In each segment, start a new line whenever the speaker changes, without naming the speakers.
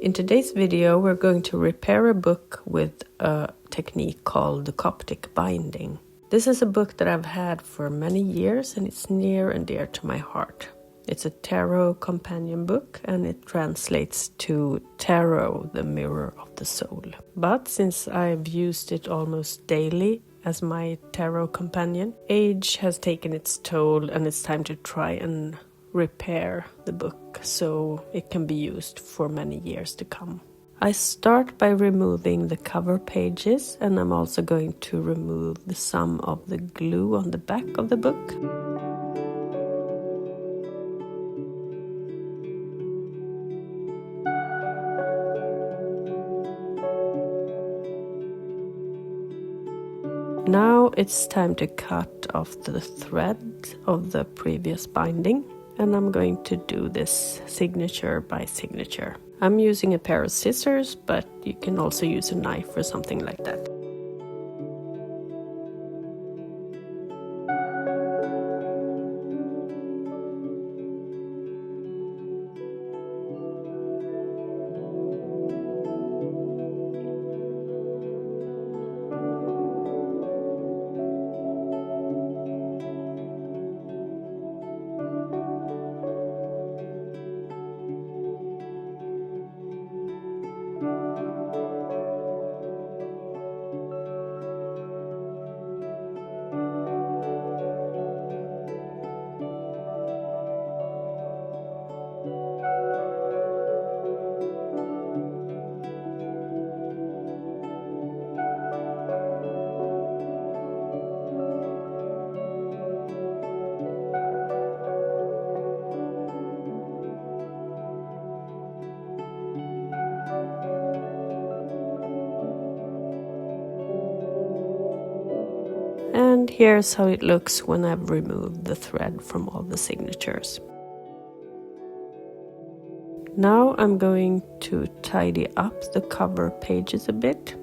In today's video, we're going to repair a book with a technique called the Coptic binding. This is a book that I've had for many years and it's near and dear to my heart. It's a tarot companion book and it translates to Tarot, the mirror of the soul. But since I've used it almost daily as my tarot companion, age has taken its toll and it's time to try and repair the book so it can be used for many years to come. I start by removing the cover pages, and I'm also going to remove some of the glue on the back of the book. Now it's time to cut off the thread of the previous binding. And I'm going to do this signature by signature. I'm using a pair of scissors, but you can also use a knife or something like that. And here's how it looks when I've removed the thread from all the signatures. Now I'm going to tidy up the cover pages a bit.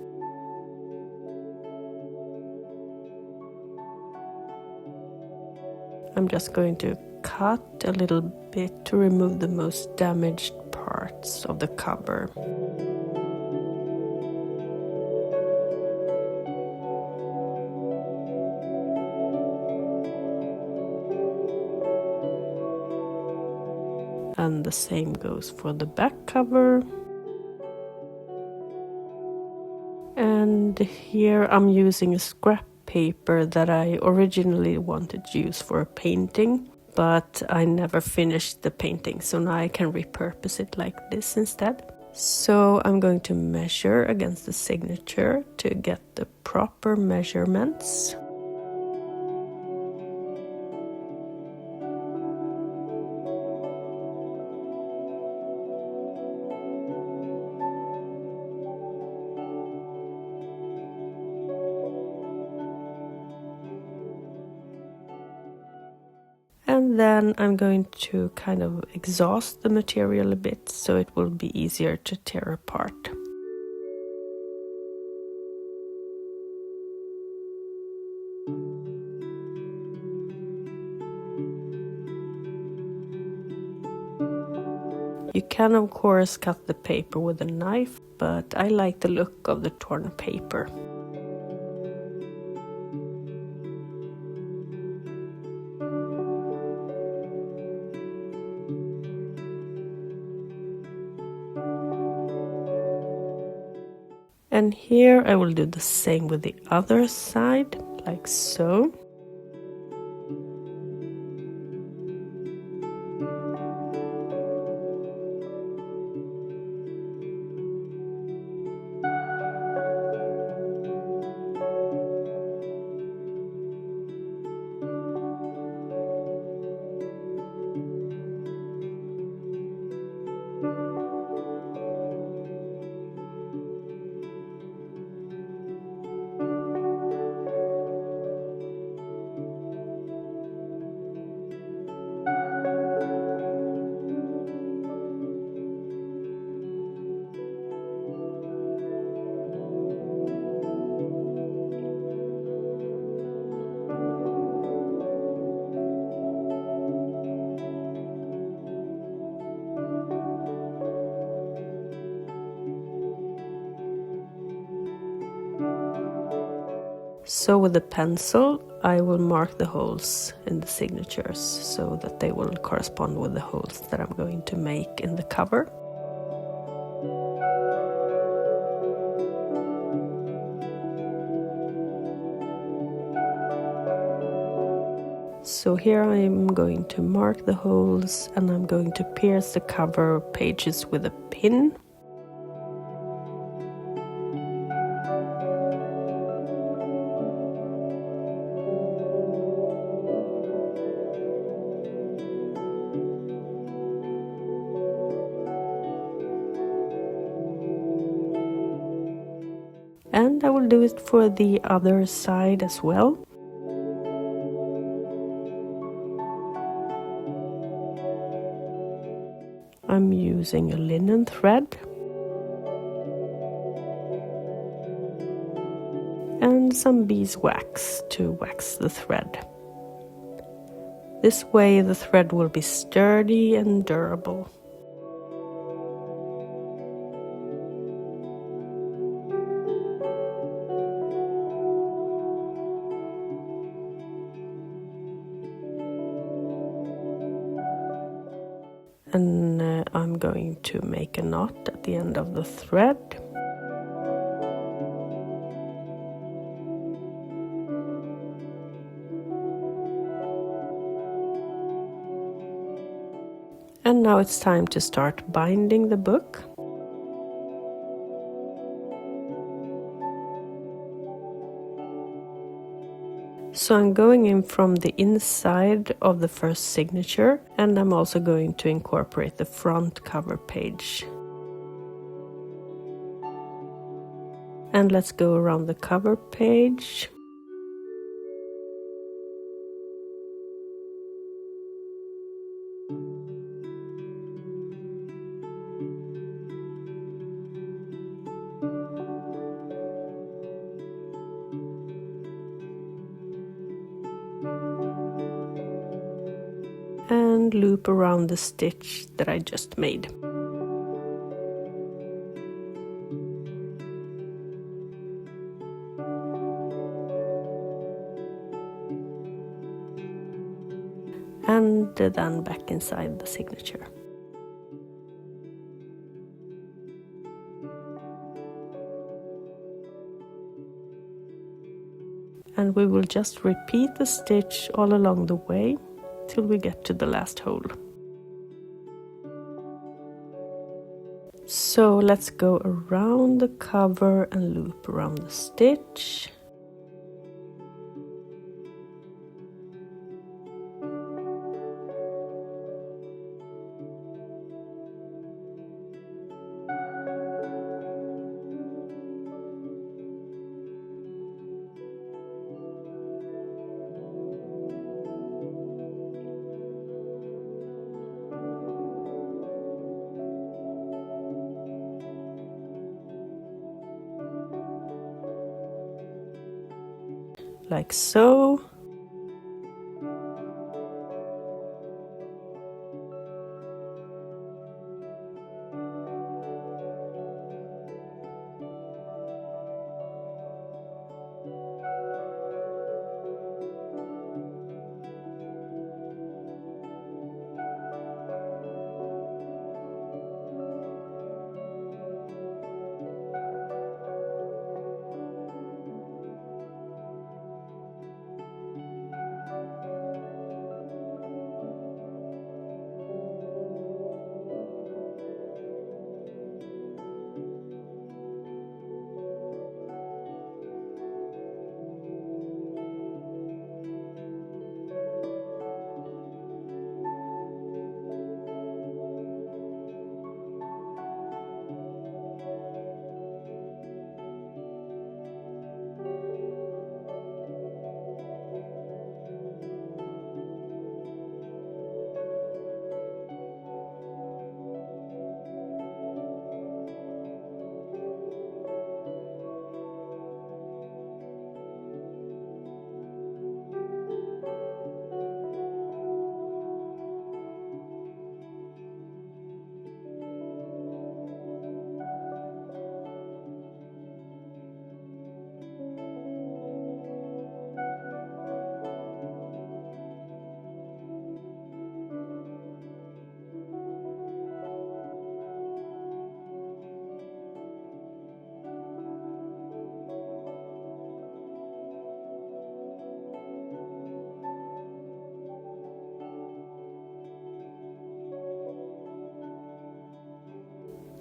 I'm just going to cut a little bit to remove the most damaged parts of the cover. And the same goes for the back cover. And here I'm using a scrap paper that I originally wanted to use for a painting, but I never finished the painting, so now I can repurpose it like this instead. So I'm going to measure against the signature to get the proper measurements. And then I'm going to kind of exhaust the material a bit so it will be easier to tear apart. You can of course cut the paper with a knife, but I like the look of the torn paper. And here I will do the same with the other side, like so. So with the pencil, I will mark the holes in the signatures so that they will correspond with the holes that I'm going to make in the cover. So here I'm going to mark the holes and I'm going to pierce the cover pages with a pin. And I will do it for the other side as well. I'm using a linen thread and some beeswax to wax the thread. This way the thread will be sturdy and durable. And I'm going to make a knot at the end of the thread. And now it's time to start binding the book. So I'm going in from the inside of the first signature, and I'm also going to incorporate the front cover page. And let's go around the cover page. And loop around the stitch that I just made. And then back inside the signature. And we will just repeat the stitch all along the way till we get to the last hole. So let's go around the cover and loop around the stitch. Like so.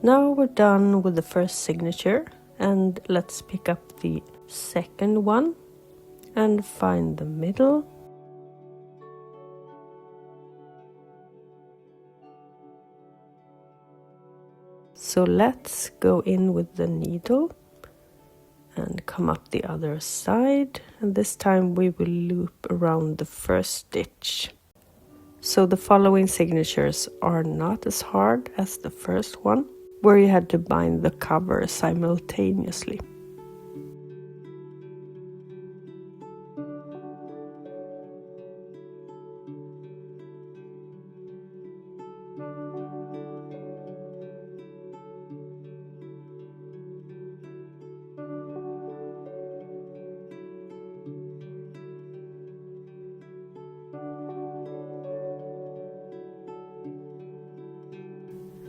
Now we're done with the first signature, and let's pick up the second one and find the middle. So let's go in with the needle and come up the other side, and this time we will loop around the first stitch. So the following signatures are not as hard as the first one, where you had to bind the cover simultaneously.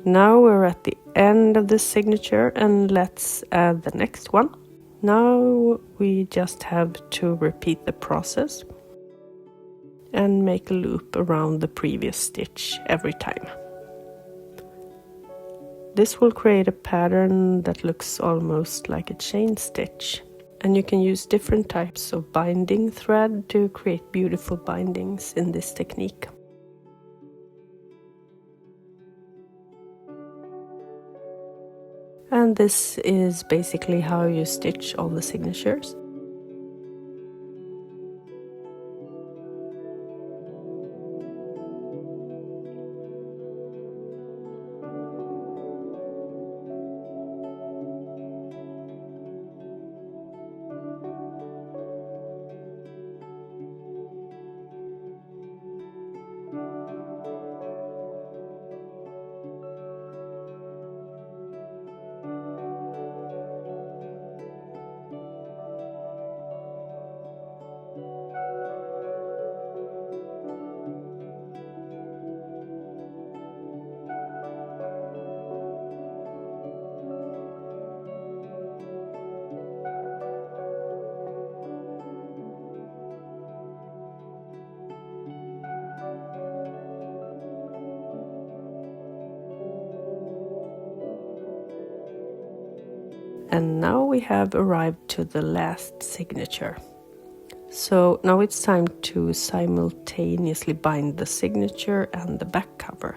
Now we're at the end of the signature, and let's add the next one. Now we just have to repeat the process and make a loop around the previous stitch every time. This will create a pattern that looks almost like a chain stitch, and you can use different types of binding thread to create beautiful bindings in this technique. And this is basically how you stitch all the signatures. And now we have arrived to the last signature. So now it's time to simultaneously bind the signature and the back cover.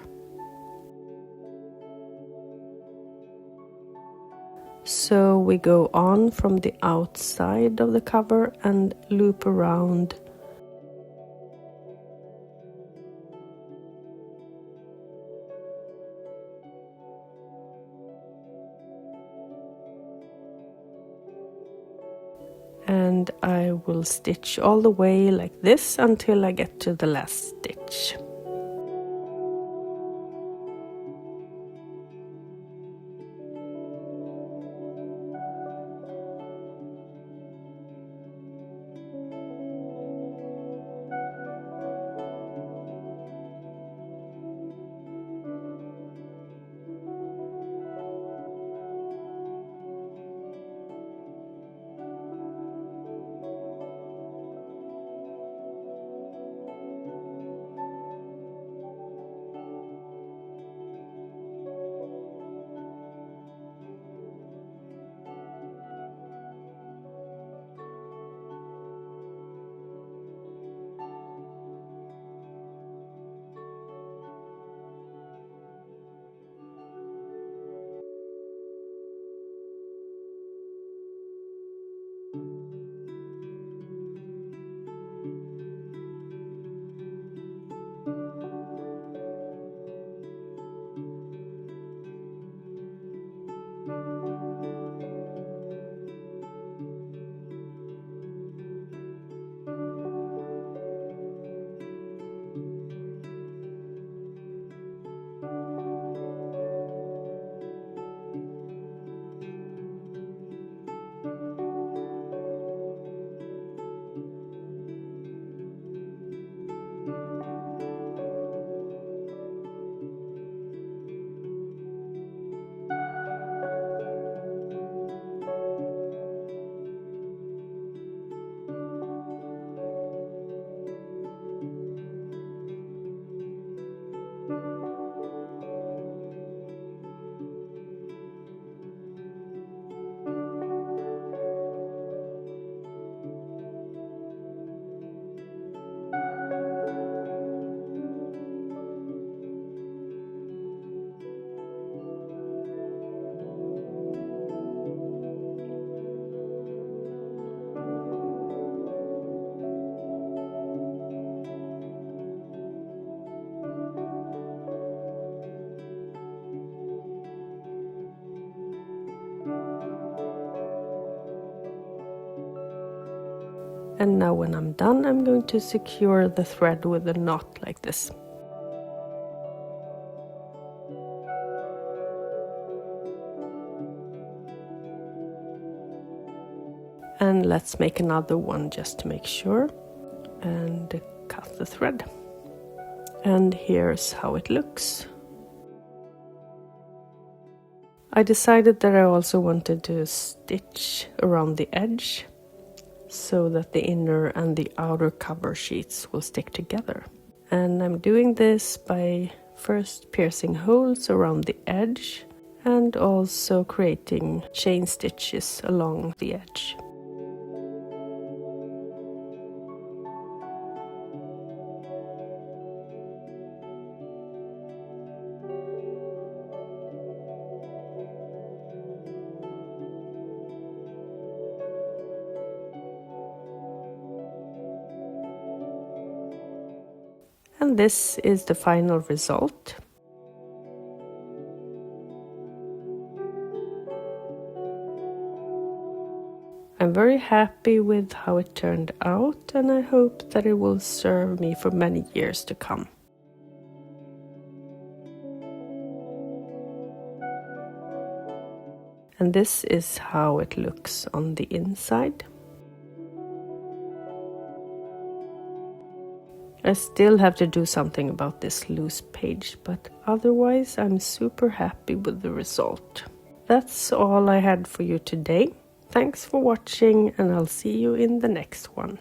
So we go on from the outside of the cover and loop around. And I will stitch all the way like this until I get to the last stitch. And now when I'm done, I'm going to secure the thread with a knot like this. And let's make another one just to make sure, and cut the thread. And here's how it looks. I decided that I also wanted to stitch around the edge so that the inner and the outer cover sheets will stick together. And I'm doing this by first piercing holes around the edge and also creating chain stitches along the edge. And this is the final result. I'm very happy with how it turned out, and I hope that it will serve me for many years to come. And this is how it looks on the inside. I still have to do something about this loose page, but otherwise I'm super happy with the result. That's all I had for you today. Thanks for watching, and I'll see you in the next one.